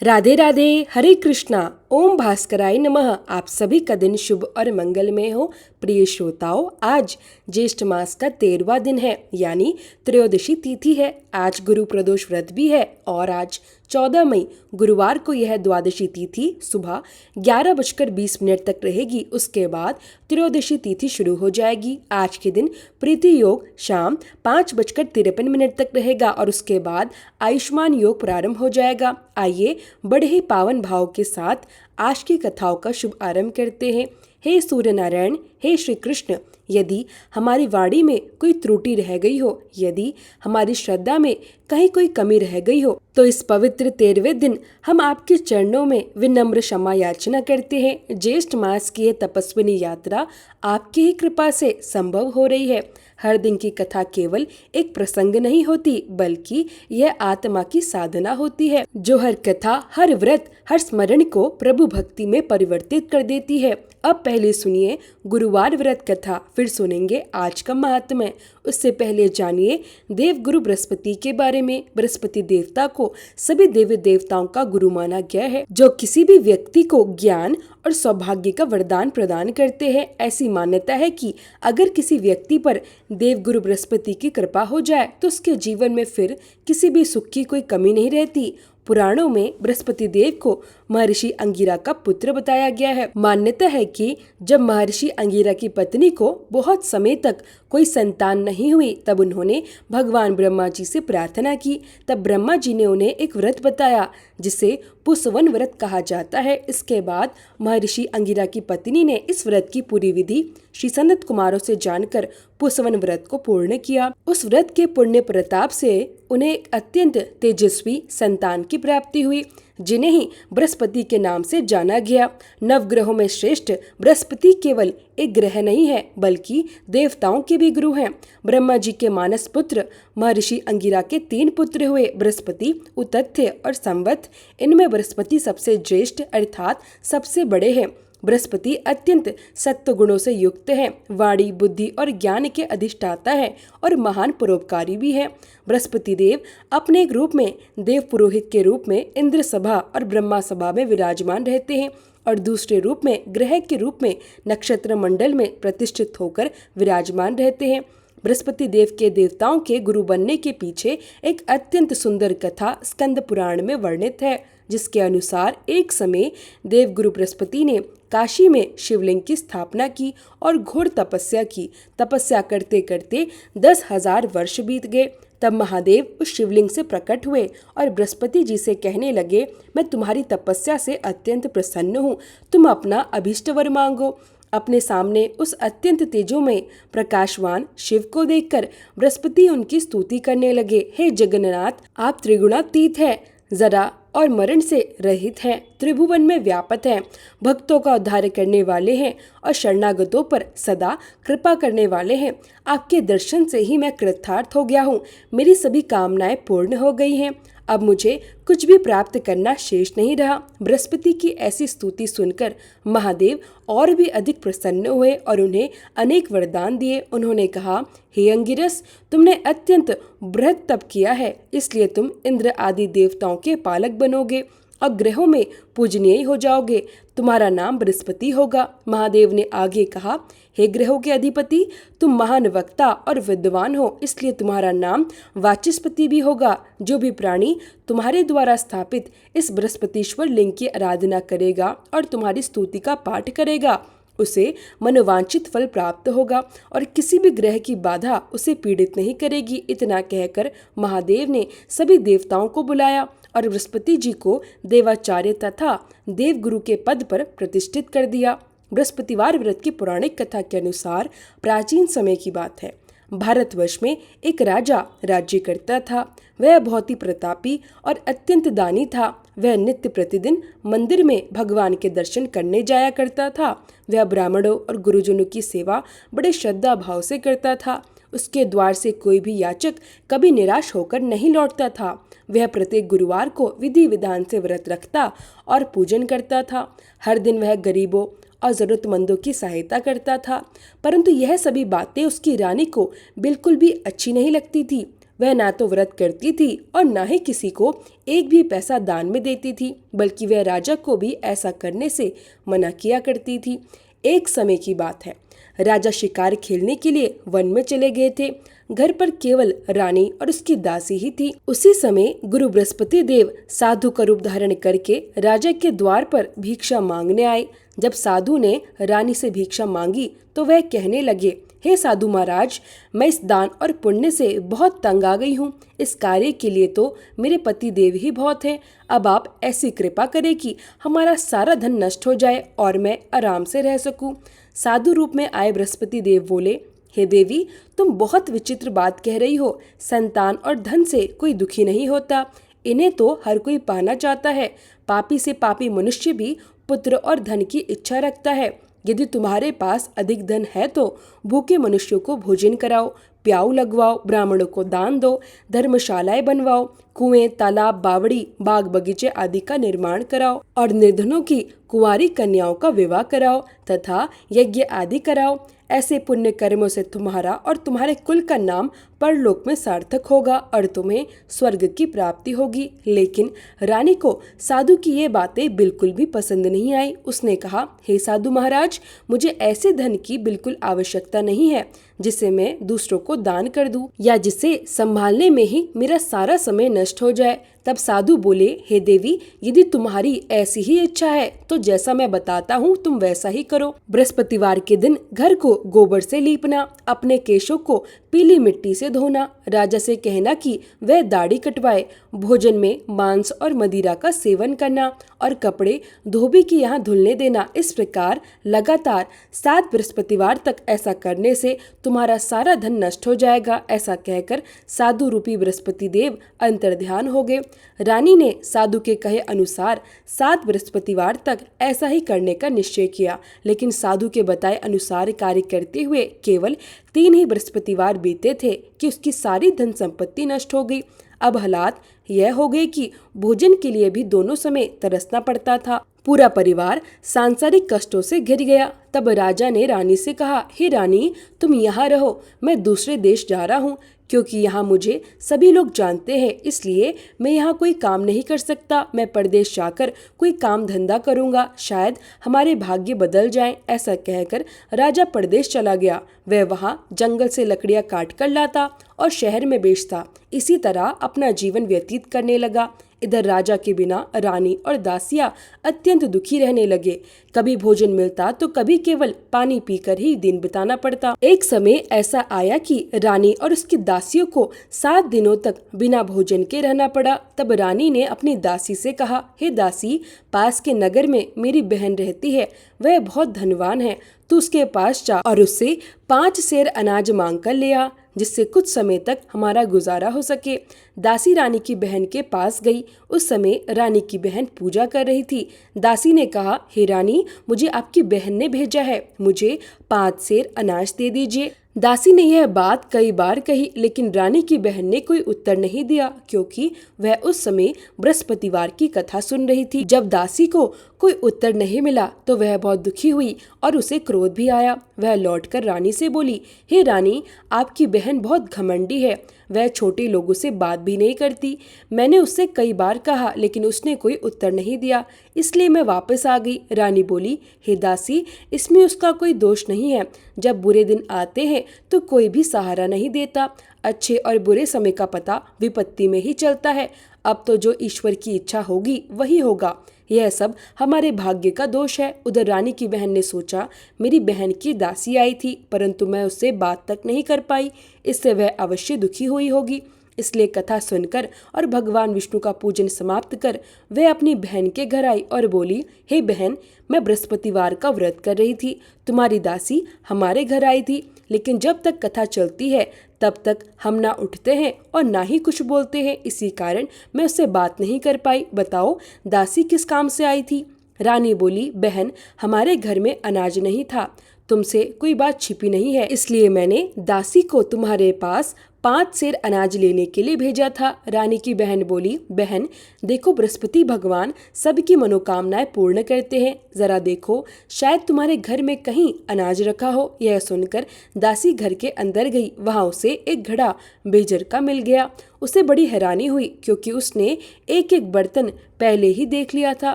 राधे राधे, हरे कृष्णा, ओम भास्कराय नमः। आप सभी का दिन शुभ और मंगलमय हो। प्रिय श्रोताओं, आज ज्येष्ठ मास का 13वां दिन है, यानी त्रयोदशी तिथि है। आज गुरु प्रदोष व्रत भी है और आज 14 मई गुरुवार को यह द्वादशी तिथि सुबह 11:20 तक रहेगी। उसके बाद त्रयोदशी तिथि शुरू हो जाएगी। आज के दिन प्रीति योग शाम 5:53 तक रहेगा और उसके बाद आयुष्मान योग प्रारंभ हो जाएगा। आइए बड़े ही पावन भाव के साथ आज की कथाओं का शुभ आरंभ करते हैं। हे सूर्य नारायण, हे श्री कृष्ण, यदि हमारी वाणी में कोई त्रुटि रह गई हो, यदि हमारी श्रद्धा में कहीं कोई कमी रह गई हो, तो इस पवित्र 13वें दिन हम आपके चरणों में विनम्र क्षमा याचना करते हैं। ज्येष्ठ मास की यह तपस्विनी यात्रा आपकी ही कृपा से संभव हो रही है। हर दिन की कथा केवल एक प्रसंग नहीं होती, बल्कि यह आत्मा की साधना होती है, जो हर कथा, हर व्रत, हर स्मरण को प्रभु भक्ति में परिवर्तित कर देती है। अब पहले सुनिए गुरुवार व्रत कथा, फिर सुनेंगे आज का महात्म्य। उससे पहले जानिए देव गुरु बृहस्पति के बारे में। बृहस्पति देवता को सभी देवी देवताओं का गुरु माना गया है, जो किसी भी व्यक्ति को ज्ञान और सौभाग्य का वरदान प्रदान करते हैं। ऐसी मान्यता है कि अगर किसी व्यक्ति पर देव गुरु बृहस्पति की कृपा हो जाए तो उसके जीवन में फिर किसी भी सुख की कोई कमी नहीं रहती। पुराणों में बृहस्पति देव को महर्षि अंगिरा का पुत्र बताया गया है। मान्यता है कि जब महर्षि अंगिरा की पत्नी को बहुत समय तक कोई संतान नहीं हुई, तब उन्होंने भगवान ब्रह्मा जी से प्रार्थना की। तब ब्रह्मा जी ने उन्हें एक व्रत बताया, जिसे पुंसवन व्रत कहा जाता है। इसके बाद महर्षि अंगिरा की पत्नी ने इस व्रत की पूरी विधि श्री सनत कुमारों से जानकर पुंसवन व्रत को पूर्ण किया। उस व्रत के पुण्य प्रताप से उन्हें एक अत्यंत तेजस्वी संतान की प्राप्ति हुई, जिन्हें ही बृहस्पति के नाम से जाना गया। नवग्रहों में श्रेष्ठ बृहस्पति केवल एक ग्रह नहीं है, बल्कि देवताओं के भी गुरु हैं। ब्रह्मा जी के मानस पुत्र महर्षि अंगिरा के 3 पुत्र हुए, बृहस्पति, उतथ्य और संवत। इनमें बृहस्पति सबसे ज्येष्ठ अर्थात सबसे बड़े हैं। बृहस्पति अत्यंत सत्व गुणों से युक्त है, वाणी, बुद्धि और ज्ञान के अधिष्ठाता है और महान परोपकारी भी है। बृहस्पति देव अपने एक रूप में देव पुरोहित के रूप में इंद्र सभा और ब्रह्मा सभा में विराजमान रहते हैं और दूसरे रूप में ग्रह के रूप में नक्षत्र मंडल में प्रतिष्ठित होकर विराजमान रहते हैं। बृहस्पति देव के देवताओं के गुरु बनने के पीछे एक अत्यंत सुंदर कथा स्कंद पुराण में वर्णित है, जिसके अनुसार एक समय देव गुरु बृहस्पति ने काशी में शिवलिंग की स्थापना की और घोर तपस्या की। तपस्या करते करते 10,000 वर्ष बीत गए। तब महादेव उस शिवलिंग से प्रकट हुए और बृहस्पति जी से कहने लगे, मैं तुम्हारी तपस्या से अत्यंत प्रसन्न हूँ, तुम अपना अभीष्ट वर मांगो। अपने सामने उस अत्यंत तेजोमय प्रकाशवान शिव को देखकर बृहस्पति उनकी स्तुति करने लगे। हे जगन्नाथ, आप त्रिगुणातीत हैं, जरा और मरण से रहित हैं, त्रिभुवन में व्यापक हैं, भक्तों का उद्धार करने वाले हैं और शरणागतों पर सदा कृपा करने वाले हैं। आपके दर्शन से ही मैं कृतार्थ हो गया हूँ, मेरी सभी कामनाएं पूर्ण हो गई हैं। अब मुझे कुछ भी प्राप्त करना शेष नहीं रहा। बृहस्पति की ऐसी स्तुति सुनकर महादेव और भी अधिक प्रसन्न हुए और उन्हें अनेक वरदान दिए। उन्होंने कहा, हे अंगिरस, तुमने अत्यंत बृहत् तप किया है, इसलिए तुम इंद्र आदि देवताओं के पालक बनोगे और ग्रहों में पूजनीय हो जाओगे। तुम्हारा नाम बृहस्पति होगा। महादेव ने आगे कहा, हे ग्रहों के अधिपति, तुम महान वक्ता और विद्वान हो, इसलिए तुम्हारा नाम वाचस्पति भी होगा। जो भी प्राणी तुम्हारे द्वारा स्थापित इस बृहस्पतिश्वर लिंग की आराधना करेगा और तुम्हारी स्तुति का पाठ करेगा, उसे मनोवांछित फल प्राप्त होगा और किसी भी ग्रह की बाधा उसे पीड़ित नहीं करेगी। इतना कहकर महादेव ने सभी देवताओं को बुलाया और बृहस्पति जी को देवाचार्य तथा देवगुरु के पद पर प्रतिष्ठित कर दिया। बृहस्पतिवार व्रत की पौराणिक कथा के अनुसार प्राचीन समय की बात है। भारतवर्ष में एक राजा राज्य करता था। वह बहुत ही प्रतापी और अत्यंत दानी था। वह नित्य प्रतिदिन मंदिर में भगवान के दर्शन करने जाया करता था। वह ब्राह्मणों और गुरुजनों की सेवा बड़े श्रद्धा भाव से करता था। उसके द्वार से कोई भी याचक कभी निराश होकर नहीं लौटता था। वह प्रत्येक गुरुवार को विधि विधान से व्रत रखता और पूजन करता था। हर दिन वह गरीबों और जरूरतमंदों की सहायता करता था, परंतु यह सभी बातें उसकी रानी को बिल्कुल भी अच्छी नहीं लगती थी। वह ना तो व्रत करती थी और ना ही किसी को एक भी पैसा दान में देती थी, बल्कि वह राजा को भी ऐसा करने से मना किया करती थी। एक समय की बात है, राजा शिकार खेलने के लिए वन में चले गए थे। घर पर केवल रानी और उसकी दासी ही थी। उसी समय गुरु बृहस्पति देव साधु का रूप धारण करके राजा के द्वार पर भिक्षा मांगने आए। जब साधु ने रानी से भिक्षा मांगी तो वह कहने लगे, हे साधु महाराज, मैं इस दान और पुण्य से बहुत तंग आ गई हूँ। इस कार्य के लिए तो मेरे पति देव ही बहुत हैं। अब आप ऐसी कृपा करें कि हमारा सारा धन नष्ट हो जाए और मैं आराम से रह सकूं। साधु रूप में आए बृहस्पति देव बोले, हे देवी, तुम बहुत विचित्र बात कह रही हो। संतान और धन से कोई दुखी नहीं होता, इन्हें तो हर कोई पाना चाहता है। पापी से पापी मनुष्य भी पुत्र और धन की इच्छा रखता है। यदि तुम्हारे पास अधिक धन है तो भूखे मनुष्यों को भोजन कराओ, प्याऊ लगवाओ, ब्राह्मणों को दान दो, धर्मशालाएं बनवाओ, कुएं, तालाब, बावड़ी, बाग बगीचे आदि का निर्माण कराओ और निर्धनों की कुंवारी कन्याओं का विवाह कराओ तथा यज्ञ आदि कराओ। ऐसे पुण्य कर्मों से तुम्हारा और तुम्हारे कुल का नाम परलोक में सार्थक होगा और तुम्हें स्वर्ग की प्राप्ति होगी। लेकिन रानी को साधु की ये बातें बिल्कुल भी पसंद नहीं आई। उसने कहा, हे साधु महाराज, मुझे ऐसे धन की बिल्कुल आवश्यकता नहीं है जिसे मैं दूसरों को दान कर दूं या जिसे संभालने में ही मेरा सारा समय नष्ट हो जाए। तब साधु बोले, हे देवी, यदि तुम्हारी ऐसी ही इच्छा है तो जैसा मैं बताता हूँ तुम वैसा ही करो। बृहस्पतिवार के दिन घर को गोबर से लीपना, अपने केशों को पीली मिट्टी से धोना, राजा से कहना कि वह दाढ़ी कटवाए, भोजन में मांस और मदिरा का सेवन करना और कपड़े धोबी के यहाँ धुलने देना। इस प्रकार लगातार 7 बृहस्पतिवार तक ऐसा करने से तुम्हारा सारा धन नष्ट हो जाएगा। ऐसा कहकर साधु रूपी बृहस्पति देव अंतर्ध्यान हो गए। रानी ने साधु के कहे अनुसार 7 बृहस्पतिवार तक ऐसा ही करने का निश्चय किया, लेकिन साधु के बताए अनुसार कार्य करते हुए केवल 3 ही बृहस्पतिवार बीते थे कि उसकी सारी धन संपत्ति नष्ट हो गई। अब हालात यह हो गए कि भोजन के लिए भी दोनों समय तरसना पड़ता था। पूरा परिवार सांसारिक कष्टों से घिर गया। तब राजा ने रानी से कहा, हे रानी, तुम यहाँ रहो, मैं दूसरे देश जा रहा हूँ, क्योंकि यहाँ मुझे सभी लोग जानते हैं, इसलिए मैं यहाँ कोई काम नहीं कर सकता। मैं परदेश जाकर कोई काम धंधा करूँगा, शायद हमारे भाग्य बदल जाएं। ऐसा कहकर राजा परदेश चला गया। वह वहाँ जंगल से लकड़ियाँ काट कर लाता और शहर में बेचता। इसी तरह अपना जीवन व्यतीत करने लगा। इधर राजा के बिना रानी और दासियां अत्यंत दुखी रहने लगे। कभी भोजन मिलता तो कभी केवल पानी पीकर ही दिन बिताना पड़ता। एक समय ऐसा आया कि रानी और उसकी दासियों को 7 दिनों तक बिना भोजन के रहना पड़ा। तब रानी ने अपनी दासी से कहा, हे दासी, पास के नगर में मेरी बहन रहती है, वह बहुत धनवान है, तू उसके पास जा और उससे 5 सेर अनाज मांग कर ले आ, जिससे कुछ समय तक हमारा गुजारा हो सके। दासी रानी की बहन के पास गई। उस समय रानी की बहन पूजा कर रही थी। दासी ने कहा, हे रानी, मुझे आपकी बहन ने भेजा है, मुझे 5 सेर अनाज दे दीजिए। दासी ने यह बात कई बार कही, लेकिन रानी की बहन ने कोई उत्तर नहीं दिया, क्योंकि वह उस समय बृहस्पतिवार की कथा सुन रही थी। जब दासी को कोई उत्तर नहीं मिला तो वह बहुत दुखी हुई और उसे क्रोध भी आया। वह लौटकर रानी से बोली, हे रानी, आपकी बहन बहुत घमंडी है, वह छोटे लोगों से बात भी नहीं करती। मैंने उससे कई बार कहा, लेकिन उसने कोई उत्तर नहीं दिया, इसलिए मैं वापस आ गई। रानी बोली, हे दासी, इसमें उसका कोई दोष नहीं है। जब बुरे दिन आते हैं तो कोई भी सहारा नहीं देता। अच्छे और बुरे समय का पता विपत्ति में ही चलता है। अब तो जो ईश्वर की इच्छा होगी वही होगा। यह सब हमारे भाग्य का दोष है। उधर रानी की बहन ने सोचा, मेरी बहन की दासी आई थी, परंतु मैं उससे बात तक नहीं कर पाई, इससे वह अवश्य दुखी हुई होगी। इसलिए कथा सुनकर और भगवान विष्णु का पूजन समाप्त कर वह अपनी बहन के घर आई और बोली, हे बहन, मैं बृहस्पतिवार का व्रत कर रही थी, तुम्हारी दासी हमारे घर आई थी, लेकिन जब तक कथा चलती है तब तक हम ना उठते हैं और ना ही कुछ बोलते हैं, इसी कारण मैं उससे बात नहीं कर पाई। बताओ, दासी किस काम से आई थी? रानी बोली, बहन, हमारे घर में अनाज नहीं था, तुमसे कोई बात छिपी नहीं है, इसलिए मैंने दासी को तुम्हारे पास 5 सेर अनाज लेने के लिए भेजा था। रानी की बहन बोली, बहन देखो, बृहस्पति भगवान सबकी मनोकामनाएं पूर्ण करते हैं, जरा देखो शायद तुम्हारे घर में कहीं अनाज रखा हो। यह सुनकर दासी घर के अंदर गई। वहां उसे एक घड़ा बेजर का मिल गया। उसे बड़ी हैरानी हुई क्योंकि उसने एक एक बर्तन पहले ही देख लिया था।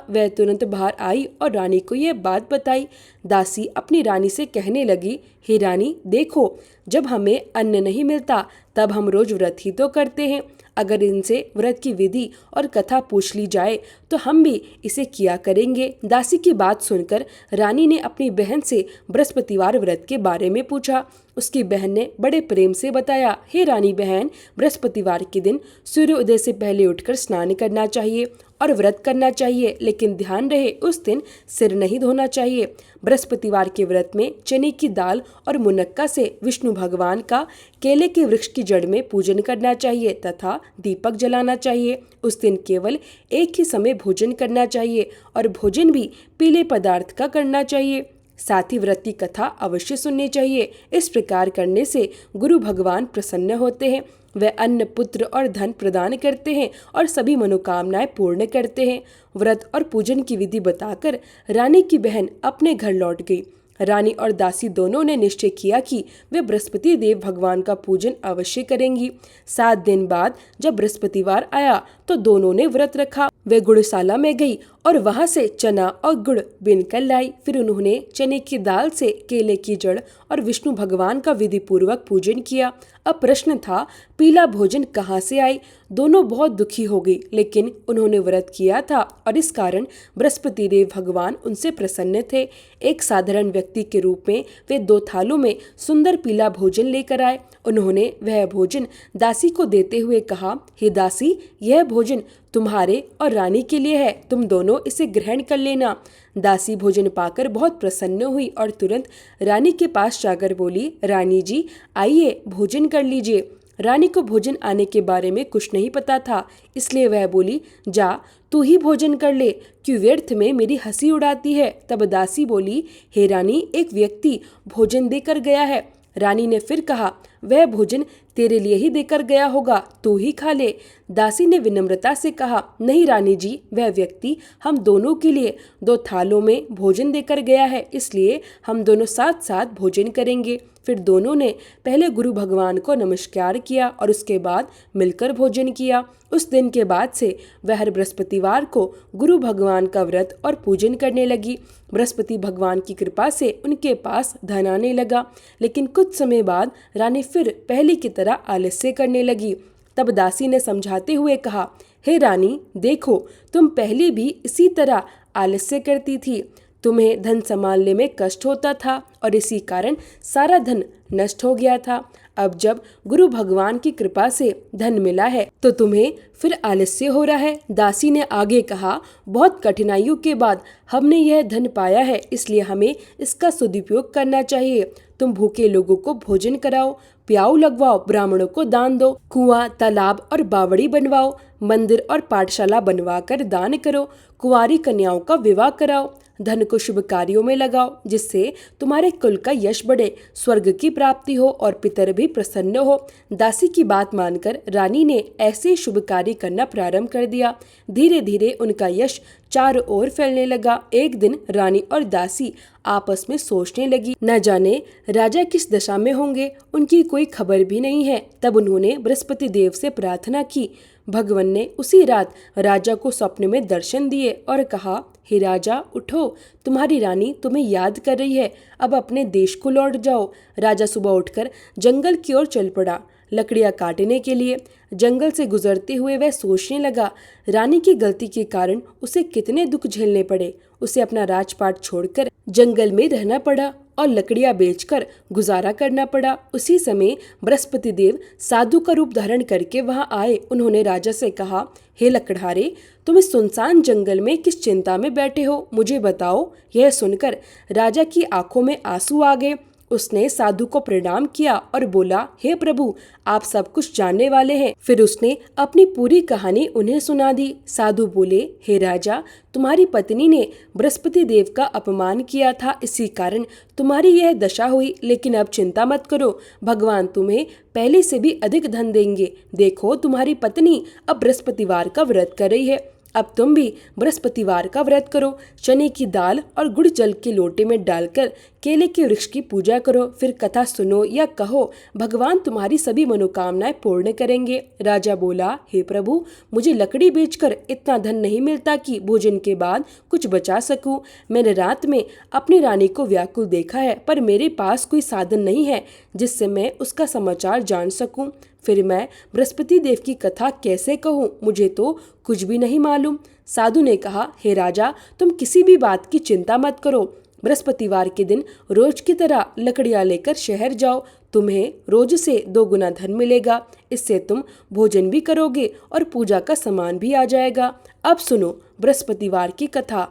वह तुरंत बाहर आई और रानी को यह बात बताई। दासी अपनी रानी से कहने लगी, हे रानी देखो, जब हमें अन्न नहीं मिलता तब हम रोज व्रत ही तो करते हैं। अगर इनसे व्रत की विधि और कथा पूछ ली जाए तो हम भी इसे किया करेंगे। दासी की बात सुनकर रानी ने अपनी बहन से बृहस्पतिवार व्रत के बारे में पूछा। उसकी बहन ने बड़े प्रेम से बताया, हे रानी बहन, बृहस्पतिवार के दिन सूर्योदय से पहले उठकर स्नान करना चाहिए और व्रत करना चाहिए, लेकिन ध्यान रहे उस दिन सिर नहीं धोना चाहिए। बृहस्पतिवार के व्रत में चने की दाल और मुनक्का से विष्णु भगवान का केले के वृक्ष की जड़ में पूजन करना चाहिए तथा दीपक जलाना चाहिए। उस दिन केवल एक ही समय भोजन करना चाहिए और भोजन भी पीले पदार्थ का करना चाहिए। साथ ही व्रत की कथा अवश्य सुननी चाहिए। इस प्रकार करने से गुरु भगवान प्रसन्न होते हैं। वे अन्न, पुत्र और धन प्रदान करते हैं और सभी मनोकामनाएं पूर्ण करते हैं। व्रत और पूजन की विधि बताकर रानी की बहन अपने घर लौट गई। रानी और दासी दोनों ने निश्चय किया कि वे बृहस्पति देव भगवान का पूजन अवश्य करेंगी। 7 दिन बाद जब बृहस्पतिवार आया तो दोनों ने व्रत रखा। वे गुड़शाला में गई और वहां से चना और गुड़ बीन कर लाई। फिर उन्होंने चने की दाल से केले की जड़ और विष्णु भगवान का विधि पूर्वक पूजन किया। अब प्रश्न था, पीला भोजन कहाँ से आए? दोनों बहुत दुखी हो गई, लेकिन उन्होंने व्रत किया था और इस कारण बृहस्पति देव भगवान उनसे प्रसन्न थे। एक साधारण व्यक्ति के रूप में वे 2 थालों में सुंदर पीला भोजन लेकर आए। उन्होंने वह भोजन दासी को देते हुए कहा, हे दासी, यह भोजन तुम्हारे और रानी के लिए है, तुम दोनों इसे ग्रहण कर लेना। दासी भोजन पाकर बहुत प्रसन्न हुई और तुरंत रानी के पास जाकर बोली, रानी जी आइए भोजन कर लीजिए। रानी को भोजन आने के बारे में कुछ नहीं पता था, इसलिए वह बोली, जा तू ही भोजन कर ले, क्यों व्यर्थ में मेरी हंसी उड़ाती है। तब दासी बोली, हे रानी, एक व्यक्ति भोजन देकर गया है। रानी ने फिर कहा, वह भोजन तेरे लिए ही देकर गया होगा, तू ही खा ले। दासी ने विनम्रता से कहा, नहीं रानी जी, वह व्यक्ति हम दोनों के लिए 2 थालों में भोजन देकर गया है, इसलिए हम दोनों साथ साथ भोजन करेंगे। फिर दोनों ने पहले गुरु भगवान को नमस्कार किया और उसके बाद मिलकर भोजन किया। उस दिन के बाद से वह हर बृहस्पतिवार को गुरु भगवान का व्रत और पूजन करने लगी। बृहस्पति भगवान की कृपा से उनके पास धन आने लगा, लेकिन कुछ समय बाद रानी फिर पहले की तरह आलस्य करने लगी। तब दासी ने समझाते हुए कहा, हे रानी देखो, तुम पहले भी इसी तरह आलस्य करती थी, तुम्हें धन संभालने में कष्ट होता था और इसी कारण सारा धन नष्ट हो गया था। अब जब गुरु भगवान की कृपा से धन मिला है तो तुम्हें फिर आलस्य हो रहा है। दासी ने आगे कहा, बहुत कठिनाइयों के बाद हमने यह धन पाया है, इसलिए हमें इसका सदुपयोग करना चाहिए। तुम भूखे लोगों को भोजन कराओ, प्याऊ लगवाओ, ब्राह्मणों को दान दो, कुआं, तालाब और बावड़ी बनवाओ, मंदिर और पाठशाला बनवा कर दान करो, कुंवारी कन्याओं का विवाह कराओ, धन को शुभ कार्यों में लगाओ, जिससे तुम्हारे कुल का यश बढ़े, स्वर्ग की प्राप्ति हो और पितर भी प्रसन्न हो। दासी की बात मानकर रानी ने ऐसे शुभ कार्य करना प्रारंभ कर दिया। धीरे धीरे उनका यश चारों ओर फैलने लगा। एक दिन रानी और दासी आपस में सोचने लगी, न जाने राजा किस दशा में होंगे, उनकी कोई खबर भी नहीं है। तब उन्होंने बृहस्पति देव से प्रार्थना की। भगवान ने उसी रात राजा को स्वप्न में दर्शन दिए और कहा, हे राजा उठो, तुम्हारी रानी तुम्हें याद कर रही है, अब अपने देश को लौट जाओ। राजा सुबह उठकर जंगल की ओर चल पड़ा लकड़ियां काटने के लिए। जंगल से गुजरते हुए वह सोचने लगा, रानी की गलती के कारण उसे कितने दुख झेलने पड़े। उसे अपना राजपाट छोड़कर जंगल में रहना पड़ा और लकड़ियां बेचकर गुजारा करना पड़ा। उसी समय बृहस्पति देव साधु का रूप धारण करके वहां आए। उन्होंने राजा से कहा, हे लकड़हारे, तुम इस सुनसान जंगल में किस चिंता में बैठे हो, मुझे बताओ। यह सुनकर राजा की आंखों में आंसू आ गए। उसने साधु को प्रणाम किया और बोला, हे प्रभु, आप सब कुछ जानने वाले हैं। फिर उसने अपनी पूरी कहानी उन्हें सुना दी। साधु बोले, हे राजा, तुम्हारी पत्नी ने बृहस्पति देव का अपमान किया था, इसी कारण तुम्हारी यह दशा हुई। लेकिन अब चिंता मत करो, भगवान तुम्हें पहले से भी अधिक धन देंगे। देखो, तुम्हारी पत्नी अब बृहस्पतिवार का व्रत कर रही है। अब तुम भी बृहस्पतिवार का व्रत करो। चने की दाल और गुड़ जल के लोटे में डालकर केले के वृक्ष की पूजा करो। फिर कथा सुनो या कहो, भगवान तुम्हारी सभी मनोकामनाएं पूर्ण करेंगे। राजा बोला, हे प्रभु, मुझे लकड़ी बेचकर इतना धन नहीं मिलता कि भोजन के बाद कुछ बचा सकूं। मैंने रात में अपनी रानी को व्याकुल देखा है, पर मेरे पास कोई साधन नहीं है जिससे मैं उसका समाचार जान सकूं। फिर मैं बृहस्पति देव की कथा कैसे कहूँ? मुझे तो कुछ भी नहीं मालूम। साधु ने कहा, हे राजा, तुम किसी भी बात की चिंता मत करो। बृहस्पतिवार के दिन रोज की तरह लकड़ियाँ लेकर शहर जाओ। तुम्हें रोज से 2 गुना धन मिलेगा। इससे तुम भोजन भी करोगे और पूजा का सामान भी आ जाएगा। अब सुनो बृहस्पतिवार की कथा।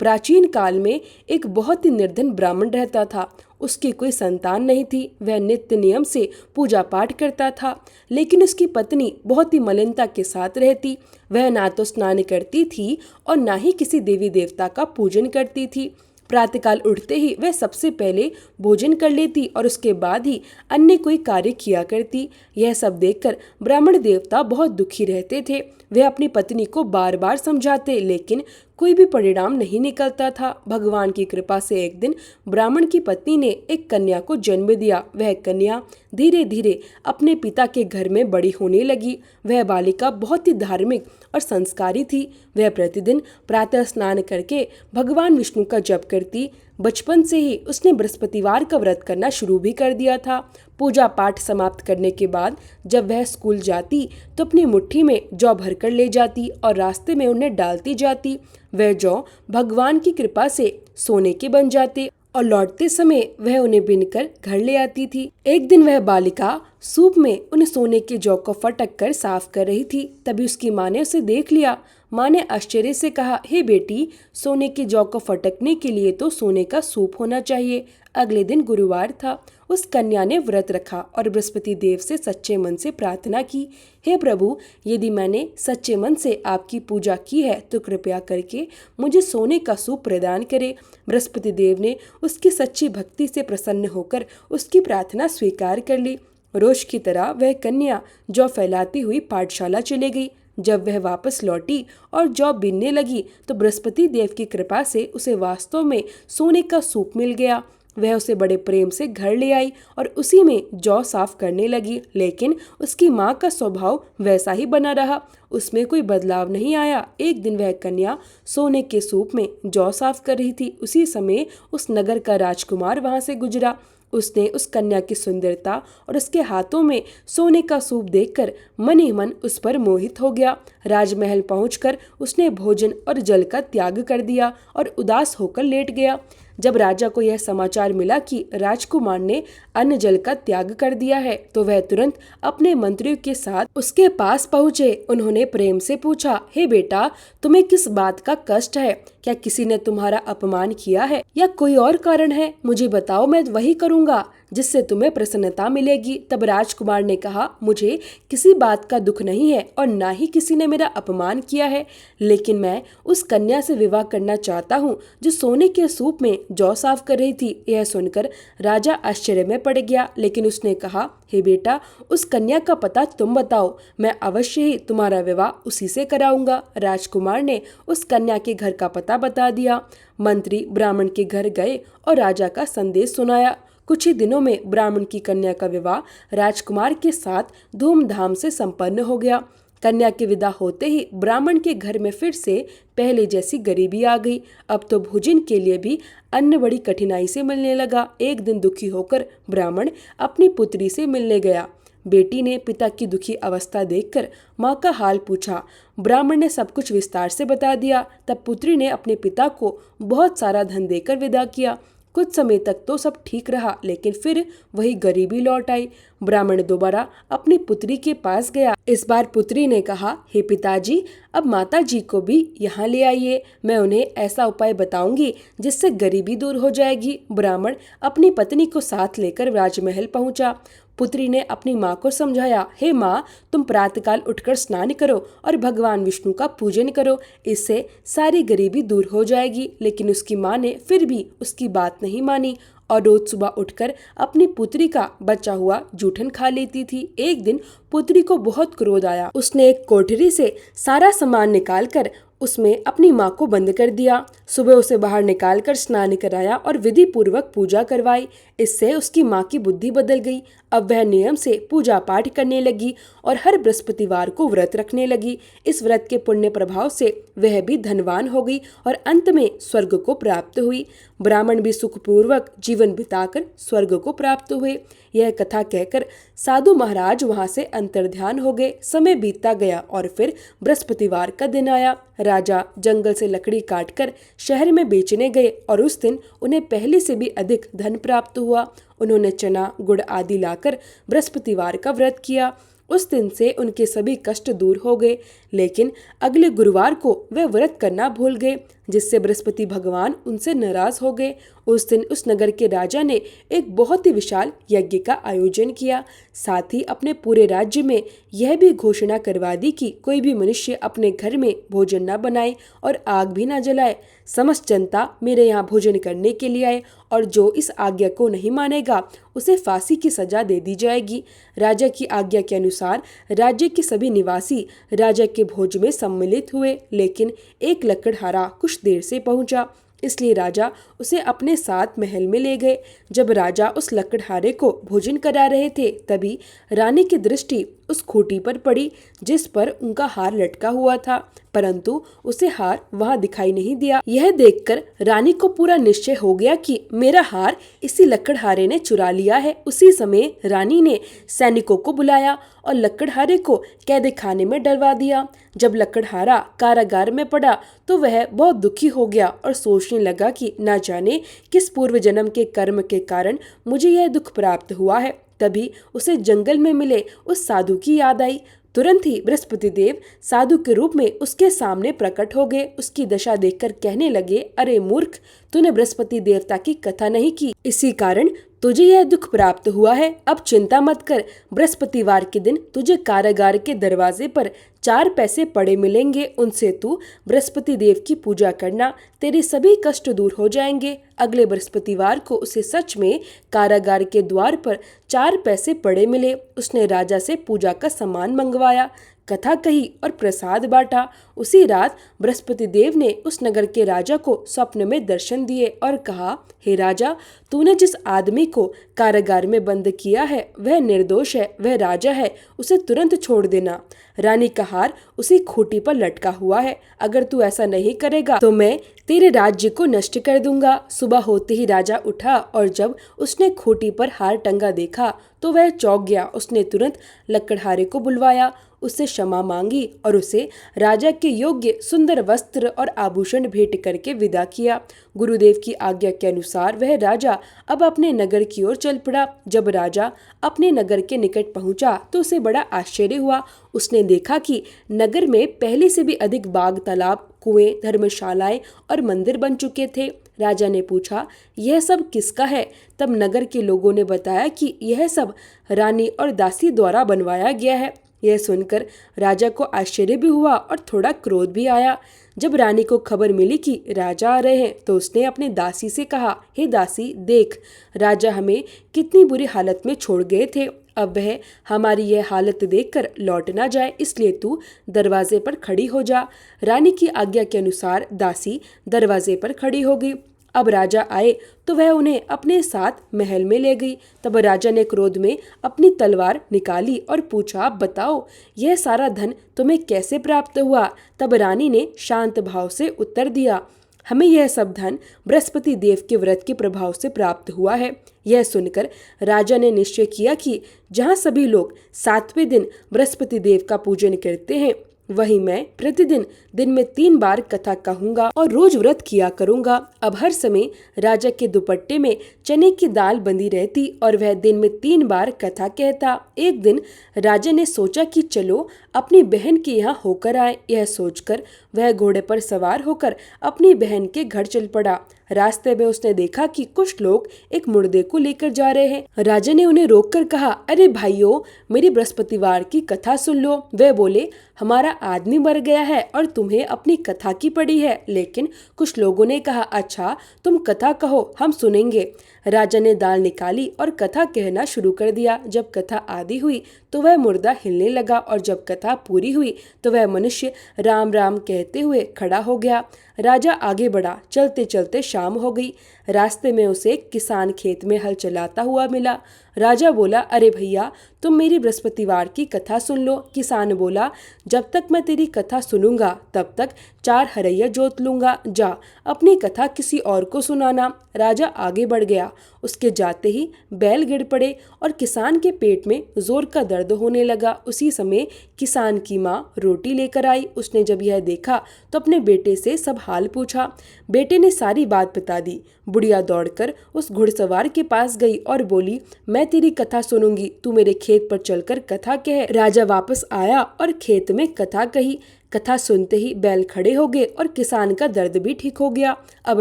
प्राचीन काल में एक बहुत ही निर्धन ब्राह्मण रहता था। उसकी कोई संतान नहीं थी। वह नित्य नियम से पूजा पाठ करता था, लेकिन उसकी पत्नी बहुत ही मलिनता के साथ रहती। वह ना तो स्नान करती थी और ना ही किसी देवी देवता का पूजन करती थी। प्रातःकाल उठते ही वह सबसे पहले भोजन कर लेती और उसके बाद ही अन्य कोई कार्य किया करती। यह सब देखकर ब्राह्मण देवता बहुत दुखी रहते थे। वह अपनी पत्नी को बार बार समझाते, लेकिन कोई भी परिणाम नहीं निकलता था। भगवान की कृपा से एक दिन ब्राह्मण की पत्नी ने एक कन्या को जन्म दिया। वह कन्या धीरे धीरे अपने पिता के घर में बड़ी होने लगी। वह बालिका बहुत ही धार्मिक और संस्कारी थी। वह प्रतिदिन प्रातः स्नान करके भगवान विष्णु का जप करती। बचपन से ही उसने बृहस्पतिवार का व्रत करना शुरू भी कर दिया था। पूजा पाठ समाप्त करने के बाद जब वह स्कूल जाती तो अपनी मुट्ठी में जौ भरकर ले जाती और रास्ते में उन्हें डालती जाती। वह जौ भगवान की कृपा से सोने के बन जाते और लौटते समय वह उन्हें बीनकर घर ले आती थी। एक दिन वह बालिका सूप में उन सोने के जौ को फटक कर साफ कर रही थी। तभी उसकी माँ ने उसे देख लिया। माँ ने आश्चर्य से कहा, हे बेटी, सोने के जौ को फटकने के लिए तो सोने का सूप होना चाहिए। अगले दिन गुरुवार था। उस कन्या ने व्रत रखा और बृहस्पति देव से सच्चे मन से प्रार्थना की, हे प्रभु, यदि मैंने सच्चे मन से आपकी पूजा की है तो कृपया करके मुझे सोने का सूप प्रदान करे। बृहस्पति देव ने उसकी सच्ची भक्ति से प्रसन्न होकर उसकी प्रार्थना स्वीकार कर ली। रोज की तरह वह कन्या जौ फैलाती हुई पाठशाला चली गई। जब वह वापस लौटी और जौ बीनने लगी तो बृहस्पति देव की कृपा से उसे वास्तव में सोने का सूप मिल गया। वह उसे बड़े प्रेम से घर ले आई और उसी में जौ साफ करने लगी। लेकिन उसकी माँ का स्वभाव वैसा ही बना रहा, उसमें कोई बदलाव नहीं आया। एक दिन वह कन्या सोने के सूप में जौ साफ कर रही थी। उसी समय उस नगर का राजकुमार वहां से गुजरा। उसने उस कन्या की सुंदरता और उसके हाथों में सोने का सूप देखकर मन ही मन उस पर मोहित हो गया। राजमहल पहुंचकर उसने भोजन और जल का त्याग कर दिया और उदास होकर लेट गया। जब राजा को यह समाचार मिला कि राजकुमार ने अन्न जल का त्याग कर दिया है तो वह तुरंत अपने मंत्रियों के साथ उसके पास पहुंचे। उन्होंने प्रेम से पूछा, हे बेटा, तुम्हें किस बात का कष्ट है? क्या किसी ने तुम्हारा अपमान किया है या कोई और कारण है? मुझे बताओ, मैं वही करूंगा जिससे तुम्हें प्रसन्नता मिलेगी। तब राजकुमार ने कहा, मुझे किसी बात का दुख नहीं है और ना ही किसी ने मेरा अपमान किया है, लेकिन मैं उस कन्या से विवाह करना चाहता हूँ जो सोने के सूप में जौ साफ कर रही थी। यह सुनकर राजा आश्चर्य में पड़ गया, लेकिन उसने कहा, हे बेटा, उस कन्या का पता तुम बताओ, मैं अवश्य ही तुम्हारा विवाह उसी से कराऊंगा। राजकुमार ने उस कन्या के घर का पता बता दिया। मंत्री ब्राह्मण के घर गए और राजा का संदेश सुनाया। कुछ ही दिनों में ब्राह्मण की कन्या का विवाह राजकुमार के साथ धूमधाम से संपन्न हो गया। कन्या के विदा होते ही ब्राह्मण के घर में फिर से पहले जैसी गरीबी आ गई। अब तो भोजन के लिए भी अन्न बड़ी कठिनाई से मिलने लगा। एक दिन दुखी होकर ब्राह्मण अपनी पुत्री से मिलने गया। बेटी ने पिता की दुखी अवस्था देखकर माँ का हाल पूछा। ब्राह्मण ने सब कुछ विस्तार से बता दिया। तब पुत्री ने अपने पिता को बहुत सारा धन देकर विदा किया। कुछ समय तक तो सब ठीक रहा, लेकिन फिर वही गरीबी लौट आई। ब्राह्मण दोबारा अपनी पुत्री के पास गया। इस बार पुत्री ने कहा, हे पिताजी, अब माता जी को भी यहाँ ले आइए, मैं उन्हें ऐसा उपाय बताऊंगी जिससे गरीबी दूर हो जाएगी। ब्राह्मण अपनी पत्नी को साथ लेकर राजमहल पहुंचा। पुत्री ने अपनी माँ को समझाया, हे माँ, तुम प्रातःकाल उठकर स्नान करो और भगवान विष्णु का पूजन करो, इससे सारी गरीबी दूर हो जाएगी। लेकिन उसकी माँ ने फिर भी उसकी बात नहीं मानी और रोज सुबह उठकर अपनी पुत्री का बचा हुआ जूठन खा लेती थी। एक दिन पुत्री को बहुत क्रोध आया। उसने एक कोठरी से सारा सामान निकालकर उसमें अपनी माँ को बंद कर दिया। सुबह उसे बाहर निकालकर स्नान कराया और विधि पूर्वक पूजा करवाई। इससे उसकी माँ की बुद्धि बदल गई। अब वह नियम से पूजा पाठ करने लगी और हर बृहस्पतिवार को व्रत रखने लगी। इस व्रत के पुण्य प्रभाव से वह भी धनवान हो गई और अंत में स्वर्ग को प्राप्त हुई। ब्राह्मण भी सुखपूर्वक जीवन बिताकर स्वर्ग को प्राप्त हुए। यह कथा कहकर साधु महाराज वहां से अंतर्ध्यान हो गए। समय बीतता गया और फिर बृहस्पतिवार का दिन आया। राजा जंगल से लकड़ी काटकर शहर में बेचने गए और उस दिन उन्हें पहले से भी अधिक धन प्राप्त हुआ। उन्होंने चना, गुड़ आदि लाकर बृहस्पतिवार का व्रत किया। उस दिन से उनके सभी कष्ट दूर हो गए। लेकिन अगले गुरुवार को वे व्रत करना भूल गए, जिससे बृहस्पति भगवान उनसे नाराज हो गए। उस दिन उस नगर के राजा ने एक बहुत ही विशाल यज्ञ का आयोजन किया। साथ ही अपने पूरे राज्य में यह भी घोषणा करवा दी कि कोई भी मनुष्य अपने घर में भोजन न बनाए और आग भी न जलाए। समस्त जनता मेरे यहाँ भोजन करने के लिए आए और जो इस आज्ञा को नहीं मानेगा उसे फांसी की सजा दे दी जाएगी। राजा की आज्ञा के अनुसार राज्य के सभी निवासी राजा के भोज में सम्मिलित हुए, लेकिन एक लकड़हारा कुछ देर से पहुंचा, इसलिए राजा उसे अपने साथ महल में ले गए। जब राजा उस लकड़हारे को भोजन करा रहे थे, तभी रानी की दृष्टि उस खूंटी पर पड़ी जिस पर उनका हार लटका हुआ था, परंतु उसे हार वहां दिखाई नहीं दिया। यह देखकर रानी को पूरा निश्चय हो गया कि मेरा हार इसी लकड़हारे ने चुरा लिया है। उसी समय रानी ने सैनिकों को बुलाया और लकड़हारे को कैद खाने में डलवा दिया। जब लकड़हारा कारागार में पड़ा तो वह बहुत दुखी हो गया और सोचने लगा कि न जाने किस पूर्व जन्म के कर्म के कारण मुझे यह दुख प्राप्त हुआ है। तभी उसे जंगल में मिले उस साधु की याद आई। तुरंत ही बृहस्पति देव साधु के रूप में उसके सामने प्रकट हो गए। उसकी दशा देखकर कहने लगे, अरे मूर्ख, तूने बृहस्पति देवता की कथा नहीं की, इसी कारण तुझे यह दुख प्राप्त हुआ है। अब चिंता मत कर, बृहस्पतिवार के दिन तुझे कारागार के दरवाजे पर 4 पैसे पड़े मिलेंगे, उनसे तू बृहस्पति देव की पूजा करना, तेरे सभी कष्ट दूर हो जाएंगे। अगले बृहस्पतिवार को उसे सच में कारागार के द्वार पर 4 पैसे पड़े मिले। उसने राजा से पूजा का सामान मंगवाया, कथा कही और प्रसाद बांटा। उसी रात बृहस्पति देव ने उस नगर के राजा को स्वप्न में दर्शन दिए और कहा, हे राजा, तूने जिस आदमी को कारागार में बंद किया है वह निर्दोष है, वह राजा है, उसे तुरंत छोड़ देना। रानी का हार उसी खूंटी पर लटका हुआ है, अगर तू ऐसा नहीं करेगा तो मैं तेरे राज्य को नष्ट कर दूंगा। सुबह होते ही राजा उठा और जब उसने खूंटी पर हार टंगा देखा तो वह चौंक गया। उसने तुरंत लकड़हारे को बुलवाया, उससे क्षमा मांगी और उसे राजा के योग्य सुंदर वस्त्र और आभूषण भेंट करके विदा किया। गुरुदेव की आज्ञा के अनुसार वह राजा अब अपने नगर की ओर चल पड़ा। जब राजा अपने नगर के निकट पहुंचा तो उसे बड़ा आश्चर्य हुआ। उसने देखा कि नगर में पहले से भी अधिक बाग, तालाब, कुएं, धर्मशालाएं और मंदिर बन चुके थे। राजा ने पूछा, यह सब किसका है? तब नगर के लोगों ने बताया कि यह सब रानी और दासी द्वारा बनवाया गया है। यह सुनकर राजा को आश्चर्य भी हुआ और थोड़ा क्रोध भी आया। जब रानी को खबर मिली कि राजा आ रहे हैं तो उसने अपनी दासी से कहा, हे दासी, देख, राजा हमें कितनी बुरी हालत में छोड़ गए थे, अब वह हमारी यह हालत देखकर लौट ना जाए, इसलिए तू दरवाजे पर खड़ी हो जा। रानी की आज्ञा के अनुसार दासी दरवाजे पर खड़ी हो गई। अब राजा आए तो वह उन्हें अपने साथ महल में ले गई। तब राजा ने क्रोध में अपनी तलवार निकाली और पूछा, बताओ, यह सारा धन तुम्हें कैसे प्राप्त हुआ? तब रानी ने शांत भाव से उत्तर दिया, हमें यह सब धन बृहस्पति देव के व्रत के प्रभाव से प्राप्त हुआ है। यह सुनकर राजा ने निश्चय किया कि जहाँ सभी लोग 7वें दिन बृहस्पति देव का पूजन करते हैं, वही मैं प्रतिदिन दिन में 3 बार कथा कहूंगा और रोज व्रत किया करूंगा। अब हर समय राजा के दुपट्टे में चने की दाल बंधी रहती और वह दिन में 3 बार कथा कहता। एक दिन राजा ने सोचा कि चलो अपनी बहन के यहाँ होकर आए। यह सोचकर वह घोड़े पर सवार होकर अपनी बहन के घर चल पड़ा। रास्ते में उसने देखा कि कुछ लोग एक मुर्दे को लेकर जा रहे हैं। राजा ने उन्हें रोककर कहा, अरे भाइयों, मेरी बृहस्पतिवार की कथा सुन लो। वे बोले, हमारा आदमी मर गया है और तुम्हें अपनी कथा की पड़ी है। लेकिन कुछ लोगों ने कहा, अच्छा तुम कथा कहो, हम सुनेंगे। राजा ने दाल निकाली और कथा कहना शुरू कर दिया। जब कथा आधी हुई तो वह मुर्दा हिलने लगा और जब कथा पूरी हुई तो वह मनुष्य राम राम कहते हुए खड़ा हो गया। राजा आगे बढ़ा। चलते चलते शाम हो गई। रास्ते में उसे एक किसान खेत में हल चलाता हुआ मिला। राजा बोला, अरे भैया, तुम मेरी बृहस्पतिवार की कथा सुन लो। किसान बोला, जब तक मैं तेरी कथा सुनूंगा तब तक 4 हरैया जोत लूंगा। जा अपनी कथा किसी और को सुनाना। राजा आगे बढ़ गया। उसके जाते ही बैल गिर पड़े और किसान के पेट में जोर का दर्द होने लगा। उसी समय किसान की माँ रोटी लेकर आई। उसने जब यह देखा तो अपने बेटे से सब हाल पूछा। बेटे ने सारी बात बता दी। बुढ़िया दौड़कर उस घुड़सवार के पास गई और बोली, मैं तेरी कथा सुनूंगी, तू मेरे खेत पर चलकर कथा कह। राजा वापस आया और खेत में कथा कही। कथा सुनते ही बैल खड़े हो गए और किसान का दर्द भी ठीक हो गया। अब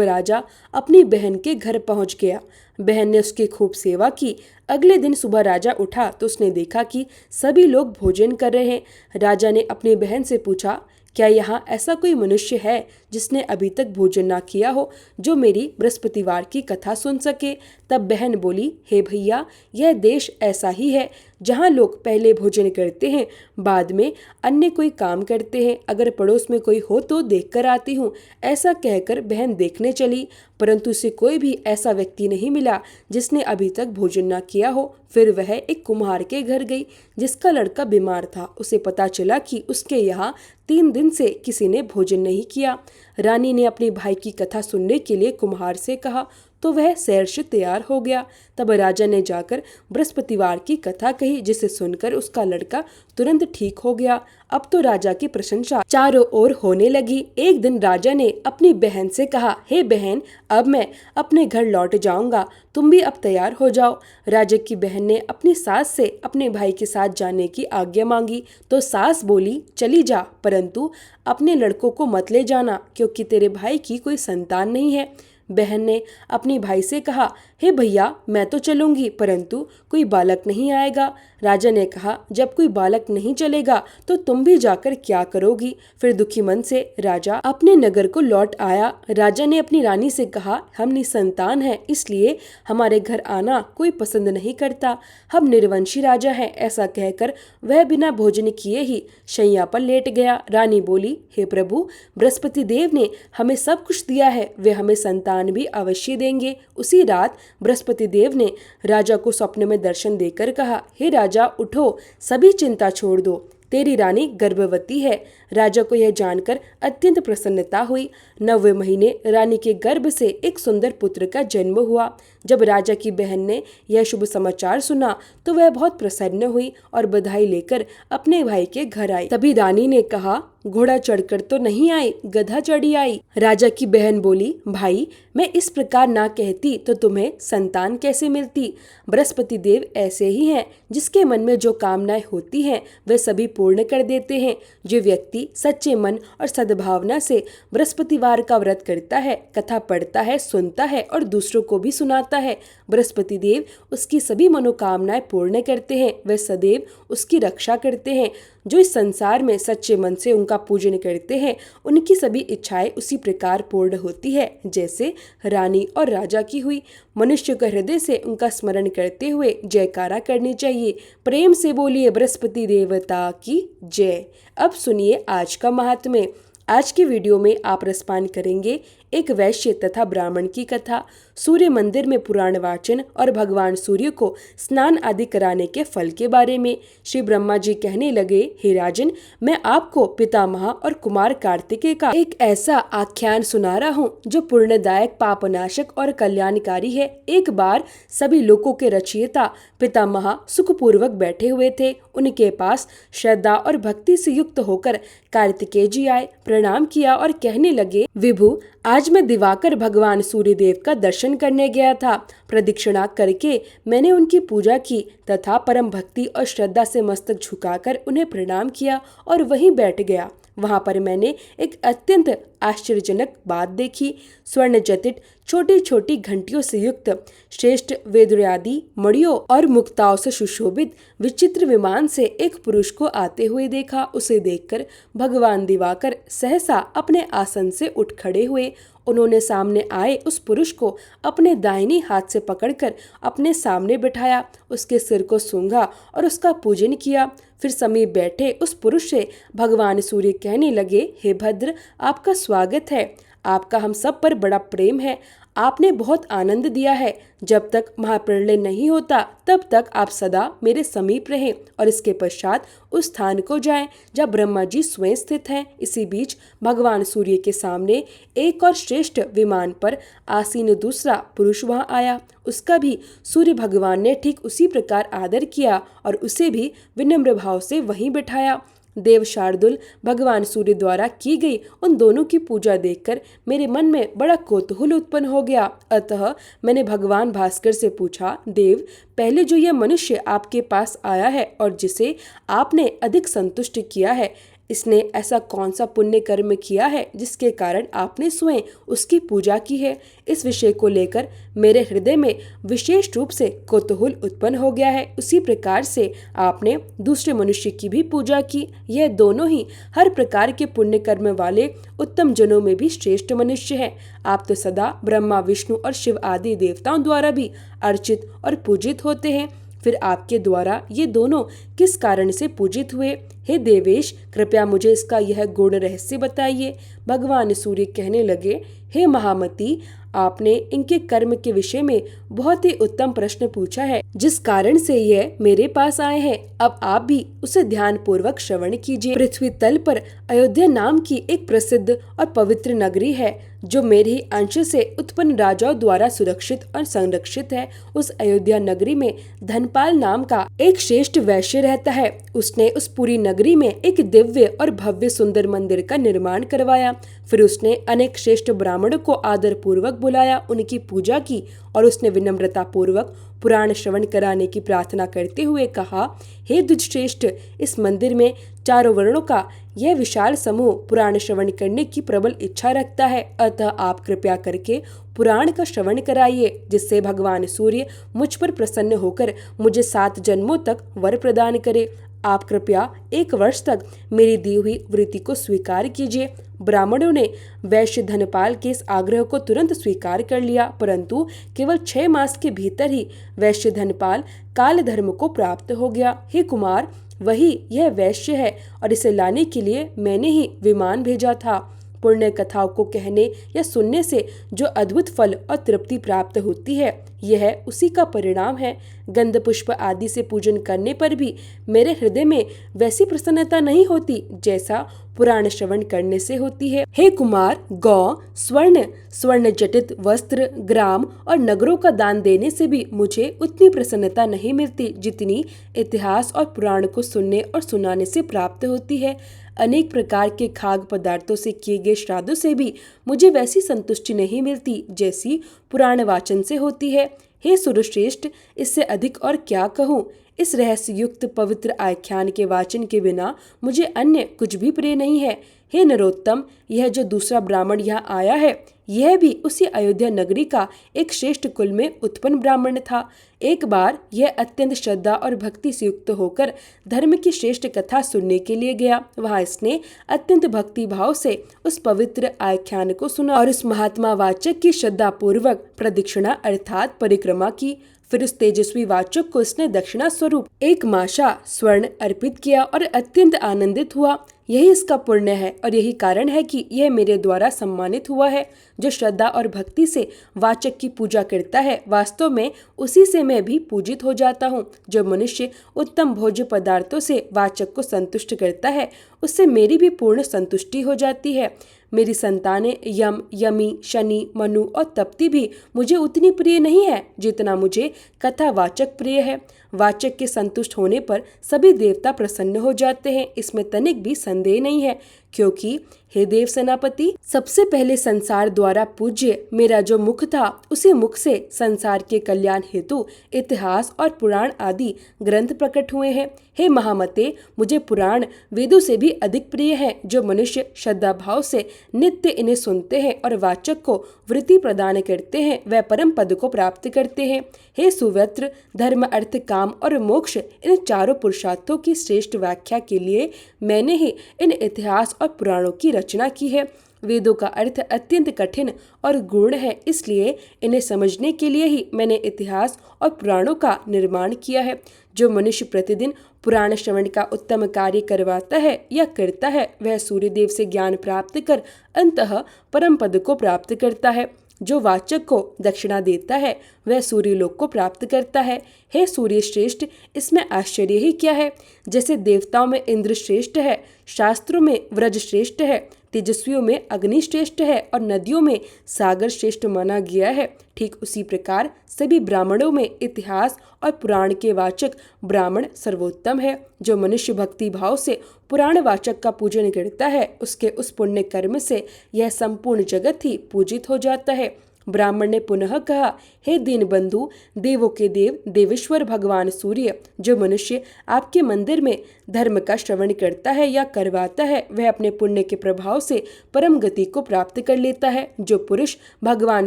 राजा अपनी बहन के घर पहुंच गया। बहन ने उसकी खूब सेवा की। अगले दिन सुबह राजा उठा तो उसने देखा कि सभी लोग भोजन कर रहे हैं। राजा ने अपनी बहन से पूछा, क्या यहाँ ऐसा कोई मनुष्य है जिसने अभी तक भोजन ना किया हो, जो मेरी बृहस्पतिवार की कथा सुन सके? तब बहन बोली, हे भैया, यह देश ऐसा ही है जहाँ लोग पहले भोजन करते हैं, बाद में अन्य कोई काम करते हैं। अगर पड़ोस में कोई हो तो देख कर आती हूँ। ऐसा कहकर बहन देखने चली, परंतु उसे कोई भी ऐसा व्यक्ति नहीं मिला जिसने अभी तक भोजन ना किया हो। फिर वह एक कुम्हार के घर गई जिसका लड़का बीमार था। उसे पता चला कि उसके यहाँ 3 दिन से किसी ने भोजन नहीं किया। रानी ने अपने भाई की कथा सुनने के लिए कुम्हार से कहा तो वह सहर्ष तैयार हो गया। तब राजा ने जाकर बृहस्पतिवार की कथा कही, जिसे सुनकर उसका लड़का तुरंत ठीक हो गया। अब तो राजा की प्रशंसा चारों ओर होने लगी। एक दिन राजा ने अपनी बहन से कहा, हे बहन, अब मैं अपने घर लौट जाऊंगा, तुम भी अब तैयार हो जाओ। राजा की बहन ने अपनी सास से अपने भाई के साथ जाने की आज्ञा मांगी तो सास बोली, चली जा, परंतु अपने लड़कों को मत ले जाना, क्योंकि तेरे भाई की कोई संतान नहीं है। बहन ने अपने भाई से कहा, हे भैया, मैं तो चलूंगी, परंतु कोई बालक नहीं आएगा। राजा ने कहा, जब कोई बालक नहीं चलेगा तो तुम भी जाकर क्या करोगी? फिर दुखी मन से राजा अपने नगर को लौट आया। राजा ने अपनी रानी से कहा, हम निसंतान हैं, इसलिए हमारे घर आना कोई पसंद नहीं करता। हम निर्वंशी राजा हैं। ऐसा कहकर वह बिना भोजन किए ही शैया पर लेट गया। रानी बोली, हे प्रभु, बृहस्पति देव ने हमें सब कुछ दिया है, वे हमें संतान भी अवश्य देंगे। उसी रात बृहस्पति देव ने राजा को स्वप्न में दर्शन देकर कहा, हे राजा, उठो, सभी चिंता छोड़ दो, तेरी रानी गर्भवती है। राजा को यह जानकर अत्यंत प्रसन्नता हुई। 9वें महीने रानी के गर्भ से एक सुंदर पुत्र का जन्म हुआ। जब राजा की बहन ने यह शुभ समाचार सुना तो वह बहुत प्रसन्न हुई और बधाई लेकर अपने भाई के घर आई। तभी रानी ने कहा, घोड़ा चढ़कर तो नहीं आई, गधा चढ़ी आई। राजा की बहन बोली, भाई, मैं इस प्रकार ना कहती तो तुम्हें संतान कैसे मिलती? बृहस्पति देव ऐसे ही हैं, जिसके मन में जो कामनाएं होती हैं वे सभी पूर्ण कर देते हैं। जो व्यक्ति सच्चे मन और सद्भावना से बृहस्पतिवार का व्रत करता है, कथा पढ़ता है, सुनता है और दूसरों को भी सुनाता है, बृहस्पति देव उसकी सभी मनोकामनाएं पूर्ण करते हैं। वे सदैव उसकी रक्षा करते हैं। जो इस संसार में सच्चे मन से उनका पूजन करते हैं, उनकी सभी इच्छाएं उसी प्रकार पूर्ण होती है जैसे रानी और राजा की हुई। मनुष्य को हृदय से उनका स्मरण करते हुए जयकारा करनी चाहिए। प्रेम से बोलिए बृहस्पति देवता की जय। अब सुनिए आज का महात्म्य। आज के वीडियो में आप रसपान करेंगे एक वैश्य तथा ब्राह्मण की कथा, सूर्य मंदिर में पुराण वाचन और भगवान सूर्य को स्नान आदि कराने के फल के बारे में। श्री ब्रह्मा जी कहने लगे, हे राजन, मैं आपको पितामह और कुमार कार्तिकेय का एक ऐसा आख्यान सुना रहा हूँ जो पुण्यदायक, पापनाशक और कल्याणकारी है। एक बार सभी लोकों के रचयिता पितामह सुखपूर्वक बैठे हुए थे। उनके पास श्रद्धा और भक्ति से युक्त होकर कार्तिकेय जी आए, प्रणाम किया और कहने लगे, विभु, आज मैं दिवाकर भगवान सूर्यदेव का दर्शन करने गया था। प्रदक्षिणा करके मैंने उनकी पूजा की तथा परम भक्ति और श्रद्धा से मस्तक झुकाकर उन्हें प्रणाम किया और वहीं बैठ गया। वहां पर मैंने एक अत्यंत आश्चर्यजनक बात देखी। स्वर्ण जटित छोटी छोटी घंटियों से युक्त, श्रेष्ठ वेदुर्यादि मणियों और मुक्ताओं से सुशोभित विचित्र विमान से एक पुरुष को आते हुए देखा। उसे देखकर भगवान दिवाकर सहसा अपने आसन से उठ खड़े हुए। उन्होंने सामने आए उस पुरुष को अपने दाहिनी हाथ से पकड़कर अपने सामने बिठाया, उसके सिर को सूंघा और उसका पूजन किया। फिर समीप बैठे उस पुरुष से भगवान सूर्य कहने लगे, हे भद्र, आपका स्वागत है। आपका हम सब पर बड़ा प्रेम है। आपने बहुत आनंद दिया है। जब तक महाप्रलय नहीं होता तब तक आप सदा मेरे समीप रहें और इसके पश्चात उस स्थान को जाएं जहाँ ब्रह्मा जी स्वयं स्थित हैं। इसी बीच भगवान सूर्य के सामने एक और श्रेष्ठ विमान पर आसीन दूसरा पुरुष वहां आया। उसका भी सूर्य भगवान ने ठीक उसी प्रकार आदर किया और उसे भी विनम्र भाव से वहीं बिठाया। देव शार्दुल भगवान सूर्य द्वारा की गई उन दोनों की पूजा देखकर मेरे मन में बड़ा कौतूहल उत्पन्न हो गया। अतः मैंने भगवान भास्कर से पूछा, देव, पहले जो यह मनुष्य आपके पास आया है और जिसे आपने अधिक संतुष्ट किया है, इसने ऐसा कौन सा पुण्य कर्म किया है जिसके कारण आपने स्वयं उसकी पूजा की है? इस विषय को लेकर मेरे हृदय में विशेष रूप से कौतूहल उत्पन्न हो गया है। उसी प्रकार से आपने दूसरे मनुष्य की भी पूजा की। यह दोनों ही हर प्रकार के पुण्य कर्म वाले उत्तम जनों में भी श्रेष्ठ मनुष्य हैं। आप तो सदा ब्रह्मा, विष्णु और शिव आदि देवताओं द्वारा भी अर्चित और पूजित होते हैं। फिर आपके द्वारा ये दोनों किस कारण से पूजित हुए? हे देवेश, कृपया मुझे इसका यह गूढ़ रहस्य बताइए। भगवान सूर्य कहने लगे, हे महामती, आपने इनके कर्म के विषय में बहुत ही उत्तम प्रश्न पूछा है, जिस कारण से यह मेरे पास आए हैं। अब आप भी उसे ध्यान पूर्वक श्रवण कीजिए। पृथ्वी तल पर अयोध्या नाम की एक प्रसिद्ध और पवित्र नगरी है, जो मेरे ही अंश से उत्पन्न राजाओं द्वारा सुरक्षित और संरक्षित है। उस अयोध्या नगरी में धनपाल नाम का एक श्रेष्ठ वैश्य रहता है। उसने उस पूरी नगरी में एक दिव्य और भव्य सुंदर मंदिर का निर्माण करवाया। फिर उसने अनेक श्रेष्ठ ब्राह्मणों को आदर पूर्वक बुलाया, उनकी पूजा की और उसने विनम्रता पूर्वक पुराण श्रवण कराने की प्रार्थना करते हुए कहा, हे द्विजश्रेष्ठ, इस मंदिर में चारों वर्णों का यह विशाल समूह पुराण श्रवण करने की प्रबल इच्छा रखता है। अतः आप कृपया करके पुराण का श्रवण कराइए, जिससे भगवान सूर्य मुझ पर प्रसन्न होकर मुझे 7 जन्मों तक वर प्रदान करे। आप कृपया 1 वर्ष तक मेरी दी हुई वृत्ति को स्वीकार कीजिए। ब्राह्मणों ने वैश्य धनपाल के इस आग्रह को तुरंत स्वीकार कर लिया, परंतु केवल 6 मास के भीतर ही वैश्य धनपाल काल धर्म को प्राप्त हो गया। हे कुमार, वही यह वैश्य है और इसे लाने के लिए मैंने ही विमान भेजा था। पुण्य कथाओं को कहने या सुनने से जो अद्भुत फल और तृप्ति प्राप्त होती है, यह उसी का परिणाम है। गंध पुष्प आदि से पूजन करने पर भी मेरे हृदय में वैसी प्रसन्नता नहीं होती जैसा पुराण श्रवण करने से होती है। हे कुमार, गौ, स्वर्ण जटित वस्त्र, ग्राम और नगरों का दान देने से भी मुझे उतनी प्रसन्नता नहीं मिलती जितनी इतिहास और पुराण को सुनने और सुनाने से प्राप्त होती है। अनेक प्रकार के खाद्य पदार्थों से किए गए श्राद्धों से भी मुझे वैसी संतुष्टि नहीं मिलती जैसी पुराण वाचन से होती है। हे सुरश्रेष्ठ, इससे अधिक और क्या कहूँ? इस रहस्य युक्त पवित्र आख्यान के वाचन के बिना मुझे अन्य कुछ भी प्रिय नहीं है। हे नरोत्तम, यह जो दूसरा ब्राह्मण यहाँ आया है, यह भी उसी अयोध्या नगरी का एक श्रेष्ठ कुल में उत्पन्न ब्राह्मण था। एक बार यह अत्यंत श्रद्धा और भक्ति से युक्त होकर धर्म की श्रेष्ठ कथा सुनने के लिए गया। वहाँ इसने अत्यंत भक्ति भाव से उस पवित्र आख्यान को सुना और उस महात्मा वाचक की श्रद्धा पूर्वक प्रदक्षिणा अर्थात परिक्रमा की। फिर उस तेजस्वी वाचक को उसने दक्षिणा स्वरूप 1 माशा स्वर्ण अर्पित किया और अत्यंत आनंदित हुआ। यही इसका पुण्य है और यही कारण है कि यह मेरे द्वारा सम्मानित हुआ है। जो श्रद्धा और भक्ति से वाचक की पूजा करता है, वास्तव में उसी से मैं भी पूजित हो जाता हूँ। जो मनुष्य उत्तम भोज्य पदार्थों से वाचक को संतुष्ट करता है, उससे मेरी भी पूर्ण संतुष्टि हो जाती है। मेरी संतानें यम, यमी, शनि, मनु और तप्ती भी मुझे उतनी प्रिय नहीं है जितना मुझे कथावाचक प्रिय है। वाचक के संतुष्ट होने पर सभी देवता प्रसन्न हो जाते हैं, इसमें तनिक भी संदेह नहीं है, क्योंकि हे देव सेनापति, सबसे पहले संसार द्वारा पूज्य मेरा जो मुख था, उसी मुख से संसार के कल्याण हेतु इतिहास और पुराण आदि ग्रंथ प्रकट हुए हैं। हे महामते, मुझे पुराण वेदों से भी अधिक प्रिय है। जो मनुष्य श्रद्धा भाव से नित्य इन्हें सुनते हैं और वाचक को वृत्ति प्रदान करते हैं, वह परम पद को प्राप्त करते हैं। हे सुव्रत, धर्म, अर्थ, काम और मोक्ष, इन चारों पुरुषार्थों की श्रेष्ठ व्याख्या के लिए मैंने ही इन इतिहास और पुराणों की रचना की है। वेदों का अर्थ अत्यंत कठिन और गूढ़ है, इसलिए इन्हें समझने के लिए ही मैंने इतिहास और पुराणों का निर्माण किया है। जो मनुष्य प्रतिदिन पुराण श्रवण का उत्तम कार्य करवाता है या करता है, वह सूर्यदेव से ज्ञान प्राप्त कर अंततः परम पद को प्राप्त करता है। जो वाचक को दक्षिणा देता है, वह सूर्यलोक को प्राप्त करता है। हे सूर्य श्रेष्ठ, इसमें आश्चर्य ही क्या है? जैसे देवताओं में इंद्र श्रेष्ठ है, शास्त्रों में व्रज श्रेष्ठ है, तेजस्वियों में अग्नि श्रेष्ठ है और नदियों में सागर श्रेष्ठ माना गया है, ठीक उसी प्रकार सभी ब्राह्मणों में इतिहास और पुराण के वाचक ब्राह्मण सर्वोत्तम है। जो मनुष्य भक्ति भाव से पुराण वाचक का पूजन करता है, उसके उस पुण्य कर्म से यह संपूर्ण जगत ही पूजित हो जाता है। ब्राह्मण ने पुनः कहा, हे दीन बंधु, देवों के देव देवेश्वर भगवान सूर्य, जो मनुष्य आपके मंदिर में धर्म का श्रवण करता है या करवाता है, वह अपने पुण्य के प्रभाव से परम गति को प्राप्त कर लेता है। जो पुरुष भगवान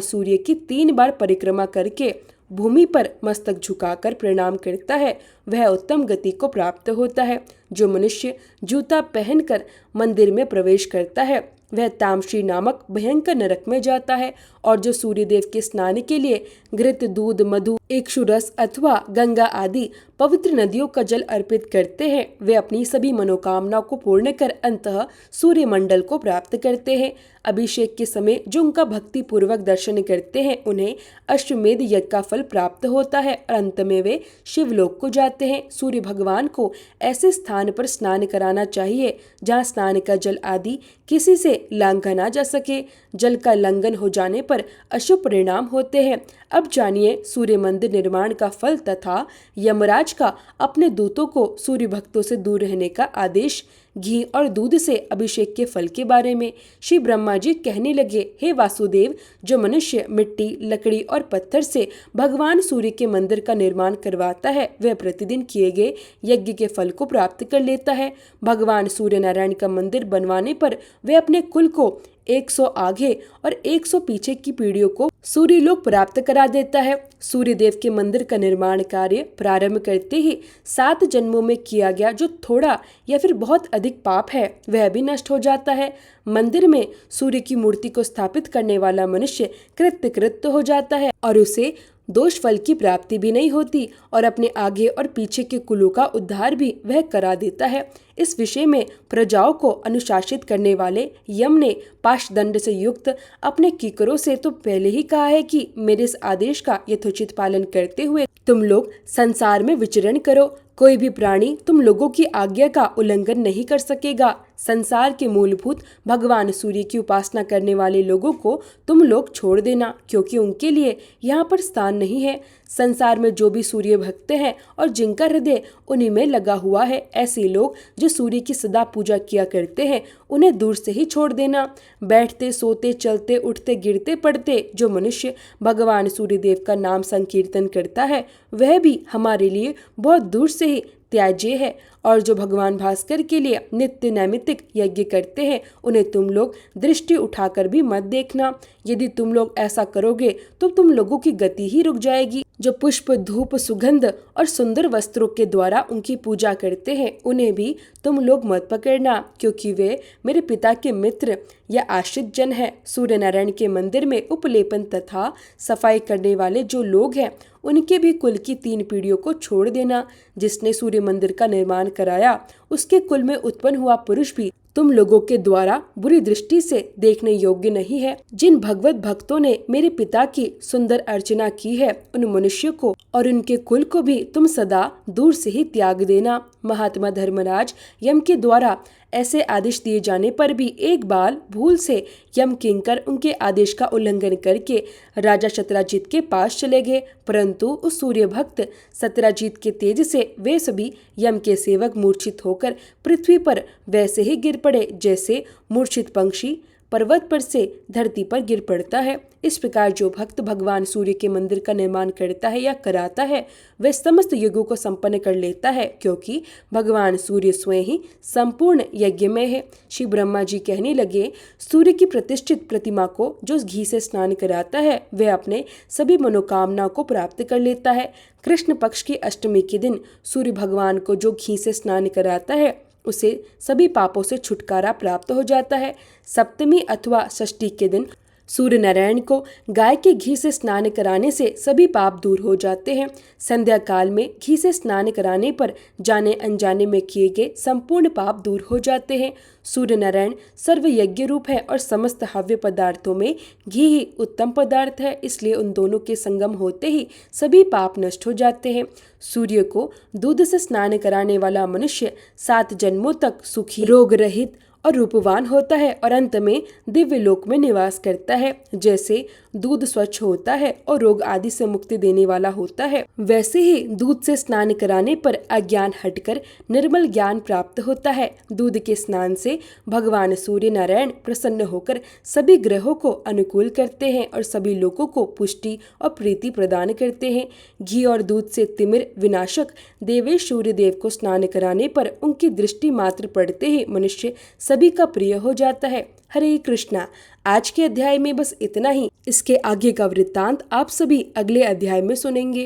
सूर्य की 3 बार परिक्रमा करके भूमि पर मस्तक झुकाकर प्रणाम करता है, वह उत्तम गति को प्राप्त होता है। जो मनुष्य जूता पहनकर मंदिर में प्रवेश करता है, वह तामसी नामक भयंकर नरक में जाता है। और जो सूर्यदेव के स्नान के लिए घृत, दूध, मधु, इक्षुरस अथवा गंगा आदि पवित्र नदियों का जल अर्पित करते हैं, वे अपनी सभी मनोकामनाओं को पूर्ण कर अंततः सूर्य मंडल को प्राप्त करते हैं। अभिषेक के समय जो उनका भक्ति पूर्वक दर्शन करते हैं, उन्हें अश्वमेध यज्ञ का फल प्राप्त होता है और अंत में वे शिवलोक को जाते हैं। सूर्य भगवान को ऐसे स्थान पर स्नान कराना चाहिए जहाँ स्नान का जल आदि किसी से लांघा ना जा सके। जल का लंघन हो जाने पर अशुभ परिणाम होते हैं। अब जानिए सूर्य मंदिर निर्माण का फल तथा यमराज का अपने दूतों को सूर्य भक्तों से दूर रहने का आदेश, घी और दूध से अभिषेक के फल के बारे में। श्री ब्रह्मा जी कहने लगे, हे वासुदेव, जो मनुष्य मिट्टी, लकड़ी और पत्थर से भगवान सूर्य के मंदिर का निर्माण करवाता है, वह प्रतिदिन किए गए यज्ञ के फल को प्राप्त कर लेता है। भगवान सूर्य नारायण का मंदिर बनवाने पर वह अपने कुल को 100 आगे और 100 पीछे की पीढ़ियों को सूर्यलोक प्राप्त करा देता है। सूर्यदेव के मंदिर का निर्माण कार्य प्रारंभ करते ही 7 जन्मों में किया गया जो थोड़ा या फिर बहुत अधिक पाप है, वह भी नष्ट हो जाता है। मंदिर में सूर्य की मूर्ति को स्थापित करने वाला मनुष्य कृत्य हो जाता है और उसे दोष फल की प्राप्ति भी नहीं होती और अपने आगे और पीछे के कुलों का उद्धार भी वह करा देता है। इस विषय में प्रजाओं को अनुशासित करने वाले यम ने पाशदंड से युक्त अपने किकरों से तो पहले ही कहा है कि मेरे इस आदेश का यथोचित पालन करते हुए तुम लोग संसार में विचरण करो। कोई भी प्राणी तुम लोगों की आज्ञा का उल्लंघन नहीं कर सकेगा। संसार के मूलभूत भगवान सूर्य की उपासना करने वाले लोगों को तुम लोग छोड़ देना, क्योंकि उनके लिए यहाँ पर स्थान नहीं है। संसार में जो भी सूर्य भक्त हैं और जिनका हृदय उन्हीं में लगा हुआ है, ऐसे लोग जो सूर्य की सदा पूजा किया करते हैं, उन्हें दूर से ही छोड़ देना। बैठते, सोते, चलते, उठते, गिरते, पड़ते जो मनुष्य भगवान सूर्यदेव का नाम संकीर्तन करता है, वह भी हमारे लिए बहुत दूर से ही त्याज्य है। और जो भगवान भास्कर के लिए नित्य नैमित्तिक यज्ञ करते हैं, उन्हें तुम लोग दृष्टि उठाकर भी मत देखना। यदि तुम लोग ऐसा करोगे तो तुम लोगों की गति ही रुक जाएगी। जो पुष्प, धूप, सुगंध और सुंदर वस्त्रों के द्वारा उनकी पूजा करते हैं, उन्हें भी तुम लोग मत पकड़ना, क्योंकि वे मेरे पिता के मित्र या आश्रित जन हैं। सूर्य नारायण के मंदिर में उपलेपन तथा सफाई करने वाले जो लोग हैं, उनके भी कुल की 3 पीढ़ियों को छोड़ देना। जिसने सूर्य मंदिर का निर्माण कराया उसके कुल में उत्पन्न हुआ पुरुष भी तुम लोगों के द्वारा बुरी दृष्टि से देखने योग्य नहीं है। जिन भगवत भक्तों ने मेरे पिता की सुंदर अर्चना की है उन मनुष्यों को और उनके कुल को भी तुम सदा दूर से ही त्याग देना। महात्मा धर्मराज यम के द्वारा ऐसे आदेश दिए जाने पर भी एक बार भूल से यम किंकर उनके आदेश का उल्लंघन करके राजा सत्यजित के पास चले गए, परंतु उस सूर्य भक्त सत्यजित के तेज से वे सभी यम के सेवक मूर्छित होकर पृथ्वी पर वैसे ही गिर पड़े जैसे मूर्छित पंछी पर्वत पर से धरती पर गिर पड़ता है। इस प्रकार जो भक्त भगवान सूर्य के मंदिर का निर्माण करता है या कराता है वह समस्त यज्ञों को संपन्न कर लेता है, क्योंकि भगवान सूर्य स्वयं ही संपूर्ण यज्ञमय है। श्री ब्रह्मा जी कहने लगे, सूर्य की प्रतिष्ठित प्रतिमा को जो घी से स्नान कराता है वह अपने सभी मनोकामनाओं को प्राप्त कर लेता है। कृष्ण पक्ष की अष्टमी के दिन सूर्य भगवान को जो घी से स्नान कराता है उसे सभी पापों से छुटकारा प्राप्त हो जाता है। सप्तमी अथवा षष्ठी के दिन सूर्य नारायण को गाय के घी से स्नान कराने से सभी पाप दूर हो जाते हैं। संध्या काल में घी से स्नान कराने पर जाने अनजाने में किए गए संपूर्ण पाप दूर हो जाते हैं। सूर्य नारायण सर्व यज्ञ रूप है और समस्त हव्य पदार्थों में घी ही उत्तम पदार्थ है, इसलिए उन दोनों के संगम होते ही सभी पाप नष्ट हो जाते हैं। सूर्य को दूध से स्नान कराने वाला मनुष्य 7 जन्मों तक सुखी, रोग रहित और रूपवान होता है और अंत में दिव्य लोक में निवास करता है। जैसे दूध स्वच्छ होता है और रोग आदि से मुक्ति देने वाला होता है, वैसे ही दूध से स्नान कराने पर अज्ञान हटकर निर्मल ज्ञान प्राप्त होता है। दूध के स्नान से भगवान सूर्य नारायण प्रसन्न होकर सभी ग्रहों को अनुकूल करते हैं और सभी लोगों को पुष्टि और प्रीति प्रदान करते हैं। घी और दूध से तिमिर विनाशक देवेश सूर्य देव को स्नान कराने पर उनकी दृष्टि मात्र पड़ते ही मनुष्य सभी का प्रिय हो जाता है। हरे कृष्णा। आज के अध्याय में बस इतना ही। इसके आगे का वृत्तांत आप सभी अगले अध्याय में सुनेंगे।